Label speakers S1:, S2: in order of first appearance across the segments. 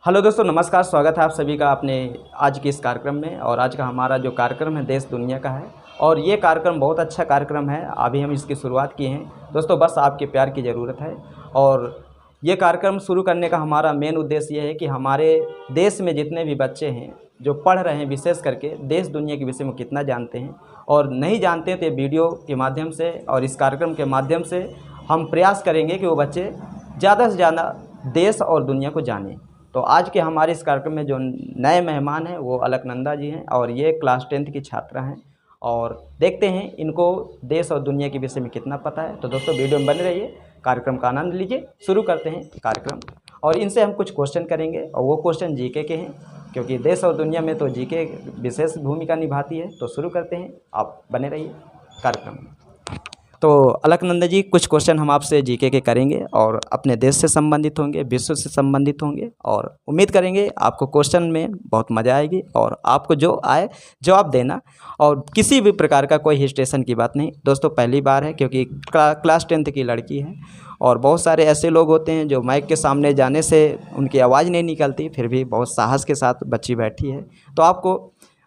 S1: Hello दोस्तों, नमस्कार। स्वागत है आप सभी का अपने आज के इस कार्यक्रम में। और आज का हमारा जो कार्यक्रम है देश दुनिया का है, और ये कार्यक्रम बहुत अच्छा कार्यक्रम है। अभी हम इसकी शुरुआत किए हैं दोस्तों, बस आपके प्यार की ज़रूरत है। और ये कार्यक्रम शुरू करने का हमारा मेन उद्देश्य ये है कि हमारे देश में जितने भी बच्चे हैं जो पढ़ रहे हैं, विशेष करके देश दुनिया के विषय में कितना जानते हैं और नहीं जानते हैं, तो ये वीडियो के माध्यम से और इस कार्यक्रम के माध्यम से हम प्रयास करेंगे कि वो बच्चे ज़्यादा से ज़्यादा देश और दुनिया को जानें। तो आज के हमारे इस कार्यक्रम में जो नए मेहमान हैं वो अलकनंदा जी हैं, और ये क्लास 10th की छात्रा हैं। और देखते हैं इनको देश और दुनिया के विषय में कितना पता है। तो दोस्तों वीडियो में बने रहिए, कार्यक्रम का आनंद लीजिए। शुरू करते हैं कार्यक्रम, और इनसे हम कुछ क्वेश्चन करेंगे, और वो क्वेश्चन जीके के हैं, क्योंकि देश और दुनिया में तो जीके विशेष भूमिका निभाती है। तो शुरू करते हैं, आप बने रहिए कार्यक्रम में। तो अलकनंदा जी, कुछ क्वेश्चन हम आपसे जीके के करेंगे और अपने देश से संबंधित होंगे, विश्व से संबंधित होंगे, और उम्मीद करेंगे आपको क्वेश्चन में बहुत मज़ा आएगी और आपको जो आए जवाब देना। और किसी भी प्रकार का कोई हिस्टेशन की बात नहीं दोस्तों, पहली बार है, क्योंकि क्लास 10th की लड़की है। और बहुत सारे ऐसे लोग होते हैं जो माइक के सामने जाने से उनकी आवाज़ नहीं निकलती, फिर भी बहुत साहस के साथ बच्ची बैठी है। तो आपको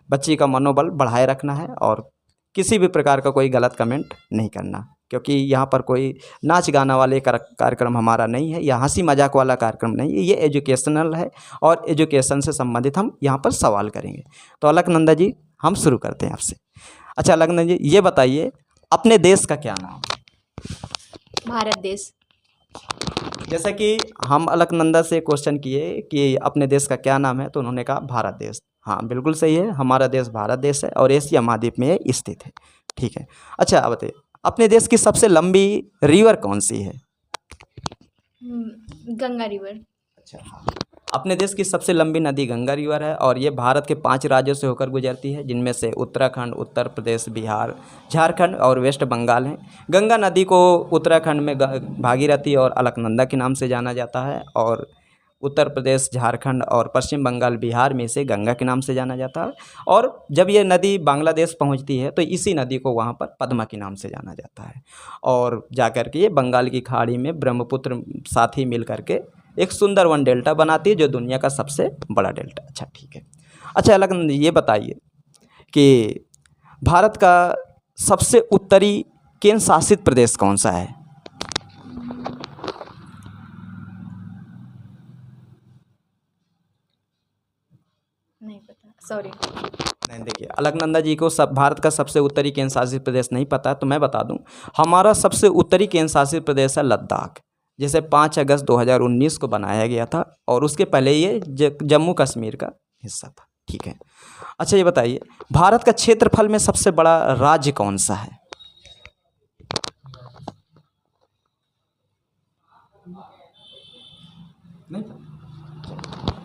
S1: बच्ची का मनोबल बढ़ाए रखना है और किसी भी प्रकार का कोई गलत कमेंट नहीं करना, क्योंकि यहाँ पर कोई नाच गाना वाले कार्यक्रम हमारा नहीं है, या हंसी मजाक वाला कार्यक्रम नहीं है। ये एजुकेशनल है और एजुकेशन से संबंधित हम यहाँ पर सवाल करेंगे। तो अलकनंदा जी, हम शुरू करते हैं आपसे। अच्छा अलकनंदा जी, ये बताइए अपने देश का क्या नाम?
S2: भारत देश।
S1: जैसा कि हम अलकनंदा से क्वेश्चन किए कि अपने देश का क्या नाम है, तो उन्होंने कहा भारत देश। हाँ बिल्कुल सही है, हमारा देश भारत देश है और एशिया महाद्वीप में ये स्थित है। ठीक है। अच्छा आप बताइए, अपने देश की सबसे लंबी रिवर कौन सी है?
S2: गंगा रिवर।
S1: अच्छा हाँ, अपने देश की सबसे लंबी नदी गंगा रिवर है, और ये भारत के 5 राज्यों से होकर गुजरती है, जिनमें से उत्तराखंड, उत्तर प्रदेश, बिहार, झारखंड और वेस्ट बंगाल हैं। गंगा नदी को उत्तराखंड में भागीरथी और अलकनंदा के नाम से जाना जाता है, और उत्तर प्रदेश, झारखंड और पश्चिम बंगाल, बिहार में इसे गंगा के नाम से जाना जाता है। और जब ये नदी बांग्लादेश पहुंचती है तो इसी नदी को वहां पर पद्मा के नाम से जाना जाता है, और जाकर के ये बंगाल की खाड़ी में ब्रह्मपुत्र साथ ही मिल करके एक सुंदर वन डेल्टा बनाती है, जो दुनिया का सबसे बड़ा डेल्टा। अच्छा ठीक है। अच्छा अलग ये बताइए कि भारत का सबसे उत्तरी केंद्र शासित प्रदेश कौन सा है?
S2: नहीं पता, सॉरी।
S1: नहीं, देखिए अलकनंदा जी को भारत का सबसे उत्तरी केंद्र शासित प्रदेश नहीं पता है, तो मैं बता दूं, हमारा सबसे उत्तरी केंद्र शासित प्रदेश है लद्दाख, जिसे 5 अगस्त 2019 को बनाया गया था, और उसके पहले ये जम्मू कश्मीर का हिस्सा था। ठीक है। अच्छा ये बताइए, भारत का क्षेत्रफल में सबसे बड़ा राज्य कौन सा है? नहीं,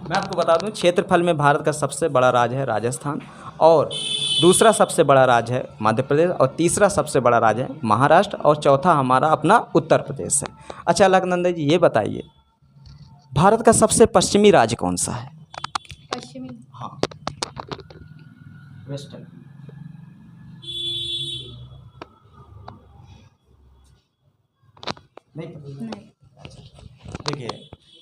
S1: मैं आपको बता दूं, क्षेत्रफल में भारत का सबसे बड़ा राज्य है राजस्थान, और दूसरा सबसे बड़ा राज्य है मध्य प्रदेश, और तीसरा सबसे बड़ा राज्य है महाराष्ट्र, और चौथा हमारा अपना उत्तर प्रदेश है। अच्छा अलकनंदा जी, ये बताइए भारत का सबसे पश्चिमी राज्य कौन सा है?
S2: पश्चिमी?
S1: हाँ, वेस्टर्न। नहीं। देखिए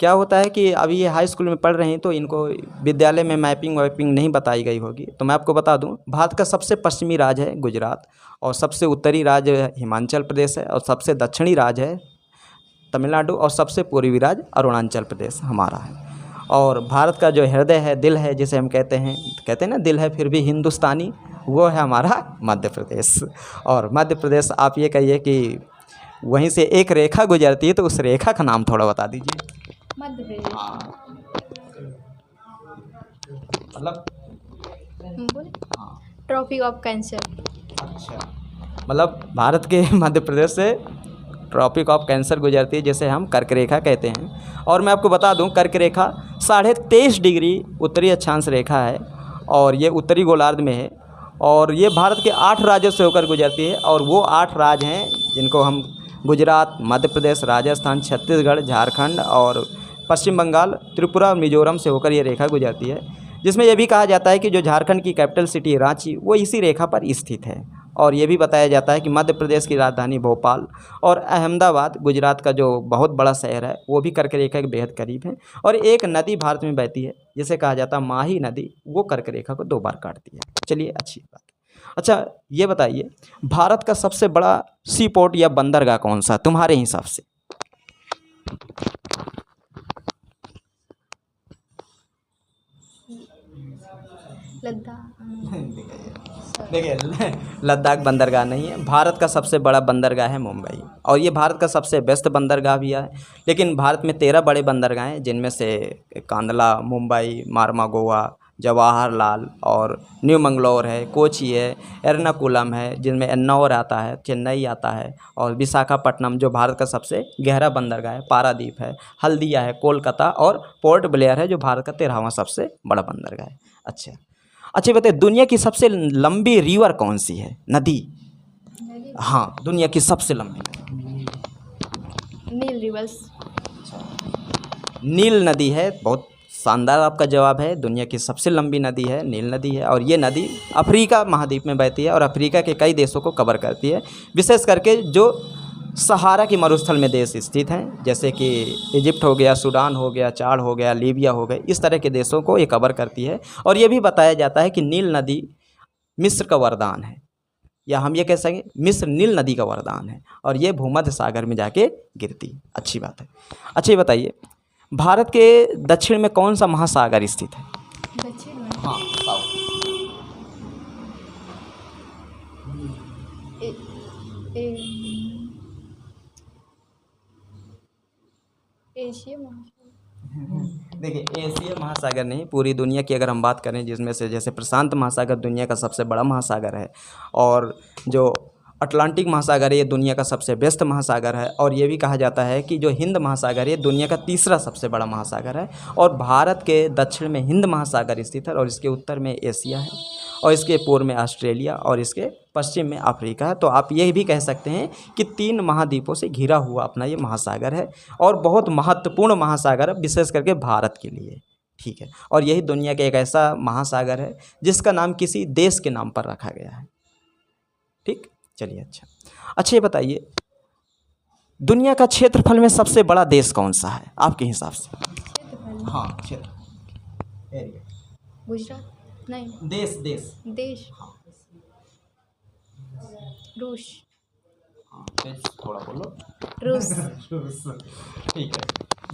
S1: क्या होता है कि अभी ये हाई स्कूल में पढ़ रहे हैं, तो इनको विद्यालय में मैपिंग वैपिंग नहीं बताई गई होगी। तो मैं आपको बता दूं, भारत का सबसे पश्चिमी राज्य है गुजरात, और सबसे उत्तरी राज्य हिमाचल प्रदेश है, और सबसे दक्षिणी राज्य है तमिलनाडु, और सबसे पूर्वी राज्य अरुणाचल प्रदेश हमारा है। और भारत का जो हृदय है, दिल है, जिसे हम कहते हैं ना दिल है फिर भी हिंदुस्तानी, वो है हमारा मध्य प्रदेश। और मध्य प्रदेश आप ये कहिए कि वहीं से एक रेखा गुजरती है, तो उस रेखा का नाम थोड़ा बता दीजिए।
S2: मध्य प्रदेश।
S1: मतलब
S2: ट्रॉपिक ऑफ कैंसर।
S1: अच्छा, मतलब भारत के मध्य प्रदेश से ट्रॉपिक ऑफ कैंसर गुजरती है, जिसे हम कर्क रेखा कहते हैं। और मैं आपको बता दूं, कर्क रेखा 23.5 डिग्री उत्तरी अक्षांश रेखा है, और ये उत्तरी गोलार्ध में है, और ये भारत के 8 राज्यों से होकर गुजरती है। और वो 8 राज्य हैं जिनको हम गुजरात, मध्य प्रदेश, राजस्थान, छत्तीसगढ़, झारखंड और पश्चिम बंगाल, त्रिपुरा और मिजोरम से होकर ये रेखा गुजरती है, जिसमें यह भी कहा जाता है कि जो झारखंड की कैपिटल सिटी है रांची, वो इसी रेखा पर स्थित है। और ये भी बताया जाता है कि मध्य प्रदेश की राजधानी भोपाल और अहमदाबाद गुजरात का जो बहुत बड़ा शहर है वो भी कर्क रेखा के बेहद करीब है। और एक नदी भारत में बहती है जिसे कहा जाता है माही नदी, वो कर्क रेखा को 2 बार काटती है। चलिए अच्छी बात है। अच्छा ये बताइए, भारत का सबसे बड़ा सी पोर्ट या बंदरगाह कौन सा तुम्हारे हिसाब से?
S2: लद्दाख।
S1: देखिए लद्दाख बंदरगाह नहीं है, भारत का सबसे बड़ा बंदरगाह है मुंबई, और ये भारत का सबसे व्यस्त बंदरगाह भी है। लेकिन भारत में 13 बड़े बंदरगाह हैं, जिनमें से कांदला, मुंबई, मारमा गोवा, जवाहरलाल और न्यू मंगलौर है, कोची है, एर्नाकुलम है, जिनमें एन्नौर आता है, चेन्नई आता है, और विशाखापट्टनम जो भारत का सबसे गहरा बंदरगाह है, पारादीप है, हल्दिया है, कोलकाता और पोर्ट ब्लेयर है जो भारत का 13वां सबसे बड़ा बंदरगाह है। अच्छा बताइए, दुनिया की सबसे लंबी रिवर कौन सी है, नदी? हाँ, दुनिया की सबसे लंबी नदी
S2: नील रिवर्स।
S1: नील नदी है। बहुत शानदार आपका जवाब है, दुनिया की सबसे लंबी नदी है नील नदी है, और ये नदी अफ्रीका महाद्वीप में बहती है और अफ्रीका के कई देशों को कवर करती है, विशेष करके जो सहारा की मरुस्थल में देश स्थित हैं, जैसे कि इजिप्ट हो गया, सूडान हो गया, चाड हो गया, लीबिया हो गया, इस तरह के देशों को ये कवर करती है। और ये भी बताया जाता है कि नील नदी मिस्र का वरदान है, या हम ये कह सकें मिस्र नील नदी का वरदान है, और ये भूमध्य सागर में जाके गिरती। अच्छी बात है। अच्छा ये बताइए, भारत के दक्षिण में कौन सा महासागर स्थित है?
S2: दक्षिण में?
S1: हाँ,
S2: एशिया महासागर।
S1: देखिए एशिया महासागर नहीं, पूरी दुनिया की अगर हम बात करें, जिसमें से जैसे प्रशांत महासागर दुनिया का सबसे बड़ा महासागर है, और जो अटलांटिक महासागर है ये दुनिया का सबसे व्यस्त महासागर है, और ये भी कहा जाता है कि जो हिंद महासागर है ये दुनिया का तीसरा सबसे बड़ा महासागर है, और भारत के दक्षिण में हिंद महासागर स्थित है, और इसके उत्तर में एशिया है, और इसके पूर्व में ऑस्ट्रेलिया, और इसके पश्चिम में अफ्रीका है। तो आप ये भी कह सकते हैं कि 3 महाद्वीपों से घिरा हुआ अपना ये महासागर है, और बहुत महत्वपूर्ण महासागर है, विशेष करके भारत के लिए। ठीक है, और यही दुनिया का एक ऐसा महासागर है जिसका नाम किसी देश के नाम पर रखा गया है। ठीक, चलिए अच्छा ये बताइए, दुनिया का क्षेत्रफल में सबसे बड़ा देश कौन सा है आपके हिसाब से? हाँ, क्षेत्र, एरिया।
S2: गुजरात नहीं,
S1: देश।
S2: हाँ। रूस।
S1: हाँ, थोड़ा बोलो।
S2: रूस।
S1: ठीक है,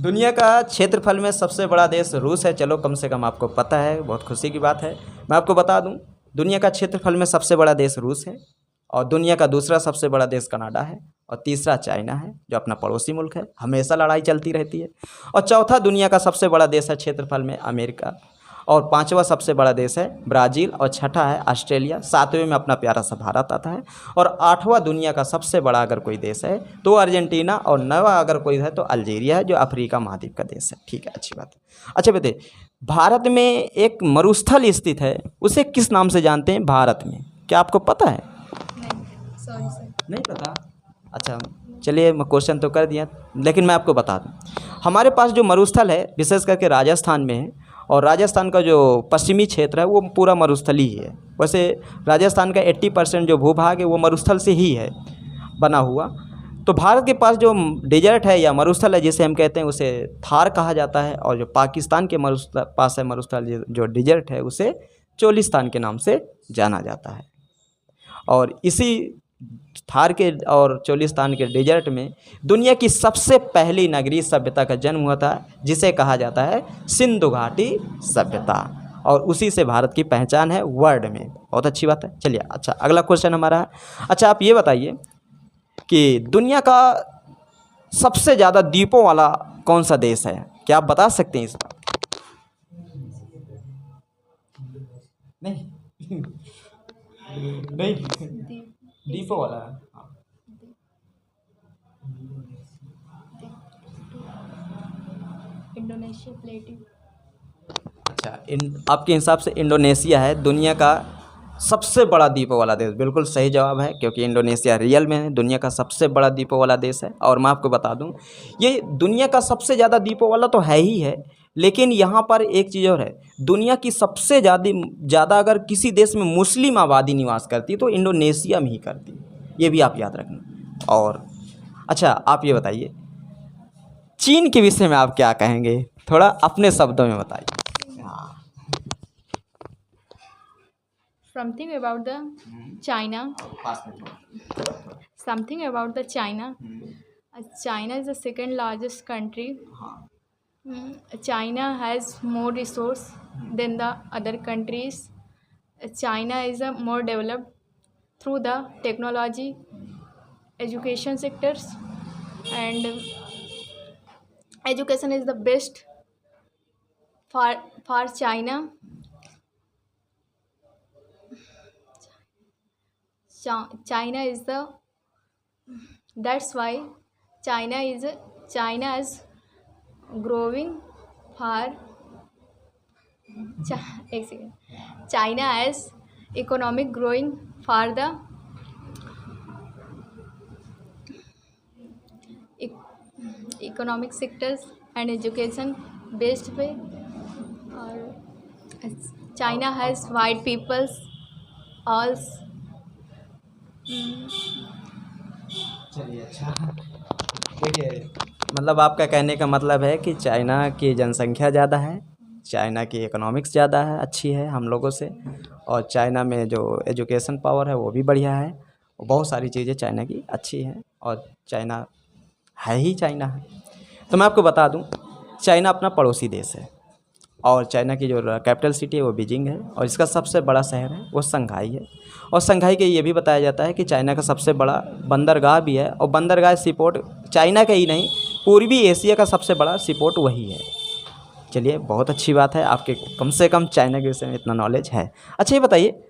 S1: दुनिया का क्षेत्रफल में सबसे बड़ा देश रूस है। चलो कम से कम आपको पता है, बहुत खुशी की बात है। मैं आपको बता दूं, दुनिया का क्षेत्रफल में सबसे बड़ा देश रूस है, और दुनिया का दूसरा सबसे बड़ा देश कनाडा है, और तीसरा चाइना है जो अपना पड़ोसी मुल्क है, हमेशा लड़ाई चलती रहती है, और चौथा दुनिया का सबसे बड़ा देश है क्षेत्रफल में अमेरिका, और 5वां सबसे बड़ा देश है ब्राज़ील, और छठा है ऑस्ट्रेलिया, 7वें में अपना प्यारा सा भारत आता है, और 8वां दुनिया का सबसे बड़ा अगर कोई देश है तो अर्जेंटीना, और 9वां अगर कोई है तो अल्जीरिया है जो अफ्रीका महाद्वीप का देश है। ठीक है, अच्छी बात है। अच्छा बताइए, भारत में एक मरुस्थल स्थित है, उसे किस नाम से जानते हैं भारत में, क्या आपको पता है?
S2: सॉरी सर,
S1: नहीं पता? अच्छा चलिए, मैं क्वेश्चन तो कर दिया, लेकिन मैं आपको बता दूं, हमारे पास जो मरुस्थल है विशेष करके राजस्थान में है, और राजस्थान का जो पश्चिमी क्षेत्र है वो पूरा मरुस्थली ही है। वैसे राजस्थान का 80% जो भूभाग है वो मरुस्थल से ही है बना हुआ। तो भारत के पास जो डेजर्ट है या मरुस्थल है जिसे हम कहते हैं उसे थार कहा जाता है, और जो पाकिस्तान के पास है मरुस्थल जो डेजर्ट है उसे चोलिस्तान के नाम से जाना जाता है। और इसी थार के और चोलिस्तान के डेजर्ट में दुनिया की सबसे पहली नगरीय सभ्यता का जन्म हुआ था, जिसे कहा जाता है सिंधु घाटी सभ्यता, और उसी से भारत की पहचान है वर्ल्ड में। बहुत अच्छी बात है। चलिए अच्छा, अगला क्वेश्चन हमारा है, अच्छा आप ये बताइए कि दुनिया का सबसे ज़्यादा द्वीपों वाला कौन सा देश है, क्या आप बता सकते हैं इस बात? नहीं नहीं, द्वीपों वाला है।
S2: इंडोनेशिया प्लेटिव।
S1: अच्छा, आपके हिसाब से इंडोनेशिया है दुनिया का सबसे बड़ा द्वीपों वाला देश। बिल्कुल सही जवाब है, क्योंकि इंडोनेशिया रियल में है दुनिया का सबसे बड़ा द्वीपों वाला देश है। और मैं आपको बता दूं, ये दुनिया का सबसे ज़्यादा द्वीपों वाला तो है ही है, लेकिन यहाँ पर एक चीज़ और है, दुनिया की सबसे ज़्यादा अगर किसी देश में मुस्लिम आबादी निवास करती है तो इंडोनेशिया में ही करती है, ये भी आप याद रखना। और अच्छा आप ये बताइए, चीन के विषय में आप क्या कहेंगे, थोड़ा अपने शब्दों में बताइए। हाँ।
S2: Something about the China. Something about the China. China is the second largest country. China has more resource than the other countries. China is more developed through the technology, education sectors, and education is the best for China. China is the that's why China is growing for एक second, China has economic growing for the economic sectors and education based way. और China has white peoples also.
S1: चलिए अच्छा, देखिए मतलब आपका कहने का मतलब है कि चाइना की जनसंख्या ज़्यादा है, चाइना की इकोनॉमिक्स ज़्यादा है, अच्छी है हम लोगों से, और चाइना में जो एजुकेशन पावर है वो भी बढ़िया है, और बहुत सारी चीज़ें चाइना की अच्छी हैं, और चाइना है ही चाइना है। तो मैं आपको बता दूं, चाइना अपना पड़ोसी देश है, और चाइना की जो कैपिटल सिटी है वो बीजिंग है, और इसका सबसे बड़ा शहर है वो शंघाई है। और शंघाई के ये भी बताया जाता है कि चाइना का सबसे बड़ा बंदरगाह भी है, और बंदरगाह सीपोर्ट चाइना का ही नहीं पूर्वी एशिया का सबसे बड़ा सीपोर्ट वही है। चलिए बहुत अच्छी बात है, आपके कम से कम चाइना के विषय में इतना नॉलेज है। अच्छा ये बताइए,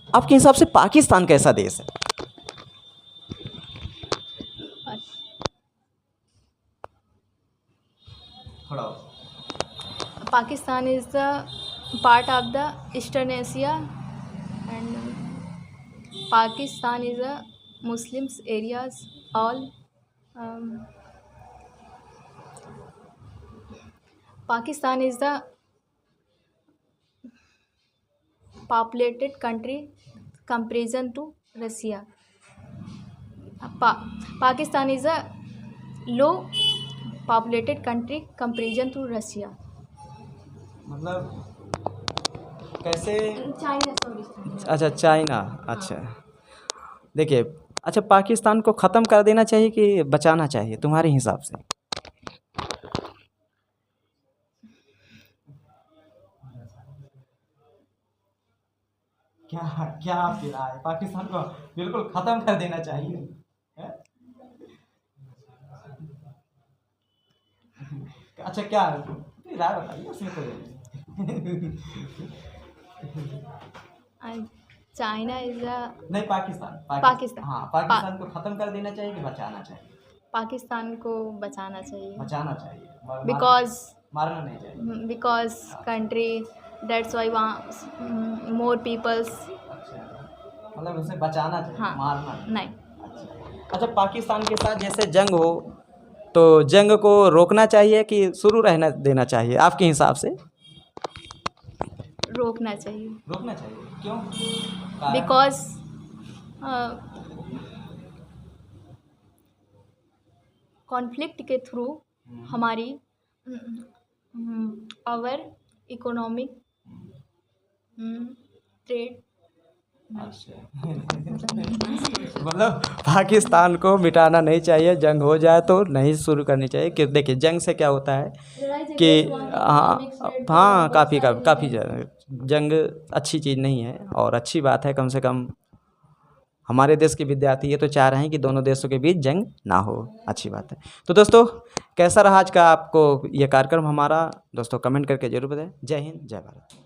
S1: आपके हिसाब से पाकिस्तान कैसा देश है?
S2: Pakistan is the part of the Eastern Asia, and Pakistan is a Muslims areas all. Pakistan is the populated country comparison to Russia. Pakistan is a low populated country comparison to Russia.
S1: मतलब कैसे?
S2: China, sorry.
S1: अच्छा China, अच्छा देखिए, अच्छा पाकिस्तान को ख़त्म कर देना चाहिए कि बचाना चाहिए तुम्हारे हिसाब से? क्या क्या आपकी राय है, पाकिस्तान को बिल्कुल ख़त्म कर देना चाहिए है? अच्छा क्या राय बताइए उसमें कोई
S2: चाइना इज अ
S1: नहीं, पाकिस्तान हाँ, पाकिस्तान को ख़त्म कर देना चाहिए कि बचाना चाहिए?
S2: पाकिस्तान को बचाना चाहिए।
S1: बचाना चाहिए,
S2: बिकॉज
S1: मारना नहीं चाहिए।
S2: Because country that's why more peoples.
S1: मतलब उसे बचाना चाहिए,
S2: हाँ,
S1: मारना
S2: नहीं।
S1: अच्छा पाकिस्तान के साथ जैसे जंग हो तो जंग को रोकना चाहिए कि शुरू रहना देना चाहिए आपके हिसाब से?
S2: रोकना चाहिए।
S1: रोकना चाहिए, क्यों?
S2: बिकॉज कॉन्फ्लिक्ट के थ्रू हमारी आवर इकोनॉमिक ट्रेड।
S1: मतलब पाकिस्तान को मिटाना नहीं चाहिए, जंग हो जाए तो नहीं शुरू करनी चाहिए। कि देखिए जंग से क्या होता है कि हाँ काफ़ी जंग अच्छी चीज़ नहीं है, और अच्छी बात है कम से कम हमारे देश के विद्यार्थी ये तो चाह रहे हैं कि दोनों देशों के बीच जंग ना हो, अच्छी बात है। तो दोस्तों कैसा रहा आज का आपको ये कार्यक्रम हमारा, दोस्तों कमेंट करके जरूर बताएं। जय हिंद, जय भारत।